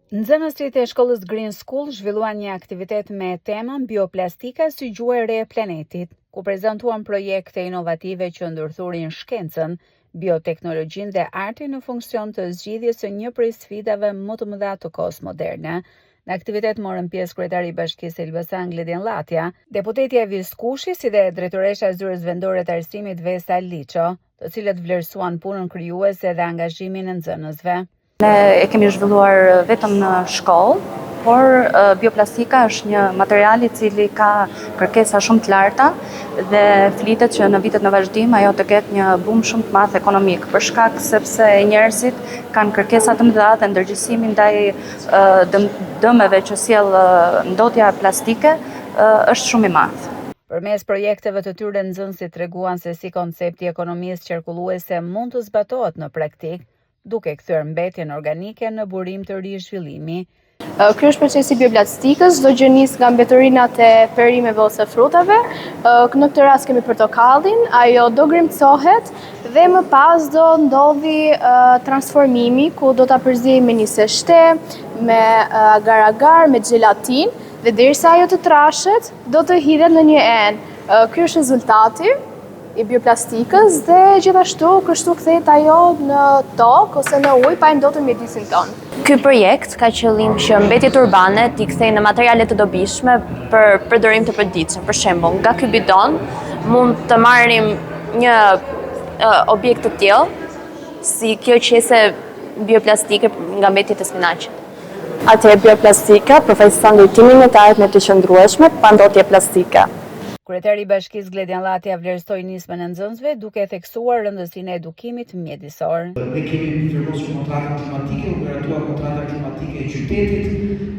Nxënësit e shkollës Green School zhvilluan një aktivitet me temën bioplastika si gjuhë e re e planetit, ku prezantuan projekte inovative që ndërthurin shkencën, bioteknologjinë dhe artin në funksion të zgjidhjes së një prej sfidave më të mëdha të kohës moderne. Në aktivitet morën pjesë kryetari i Bashkisë Elbasan Gledin Llatja, deputetja Evis Kushi, si dhe drejtoresha e zyrës vendore të arsimit Vesa Liço, të cilët vlerësuan punën krijuese dhe angazhimin e nxënësve. Ne e kemi zhvilluar vetëm në shkollë, por bioplastika është një material i cili ka kërkesa shumë të larta dhe flitet që në vitet në vazhdim ajo të ketë një bum shumë të madh ekonomik, për shkak sepse njerëzit kanë kërkesa të mëdha dhe ndërgjegjësimi ndaj dëmeve që sjell ndotja plastike është shumë i madh. Përmes projekteve të tyre nxënësit treguan se si koncepti i ekonomisë qarkulluese mund të zbatohet në praktik, duke kthyer mbetjen organike në burim të rizhvillimi. Ky është procesi i bioplastikës, çdo gjë nis nga mbetërinat e perimeve ose frutave. Në këtë rast kemi portokallin, ajo do grimcohet dhe më pas do ndodhi transformimi ku do ta përziejmë me nisë shte, me agar-agar, me xhelatinë dhe derisa ajo të trashet, do të hidhet në një enë. Ky është rezultati i bioplastikës dhe gjithashtu kështu kthehet ajo në tokë ose në ujë pa ndotur mjedisin tonë. Ky projekt ka qëllim që mbetjet urbane t'i kthejë në materiale të dobishme për përdorim të përditshëm. Për shembull, nga ky bidon mund të marrim një objekt të tillë si kjo qese bioplastike nga mbetjet e spinaqit. Atëherë bioplastika përfaqëson ndërtimin e të ardhmeve të qëndrueshme pa ndotje plastike. Kryetari i Bashkisë Gledin Llatja vlerësoi nismën e nxënësve duke theksuar rëndësinë e edukimit mjedisor. Ne kemi firmosur kontratën klimatike, operatuar kontrata klimatike e qytetit.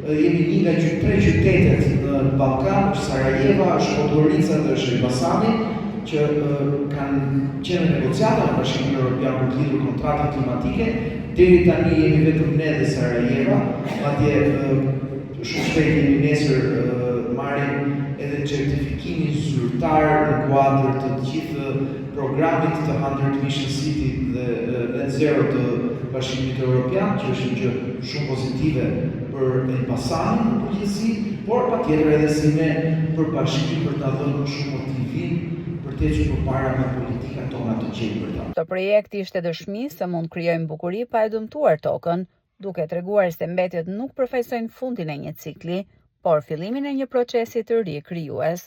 Jemi një nga 3 qytetet në Ballkan, është Sarajeva, është Podgorica dhe është Elbasani, që kanë qenë negociata me Bashkimin Evropian për të lidhur kontratën klimatike. Deri tani jemi vetëm ne dhe Sarajeva, madje shumë shpejt jemi nesër marrim edhe certifikimin zyrtar në kuadër të gjithë programit të 100 Mission City dhe Net Zero të Bashkimit Evropian, që është një gjë shumë pozitive për Elbasanin në përgjithësi, por patjetër edhe si ne për Bashkimin për ta dhënë shumë motivim për të ecur përpara me politikat tona të gjelbërta. Këtë projekt ishte dëshmi se mund krijojmë bukuri pa e dëmtuar tokën, duke treguar se mbetjet nuk përfaqësojnë fundin e një cikli, por fillimin e një procesi të ri krijues.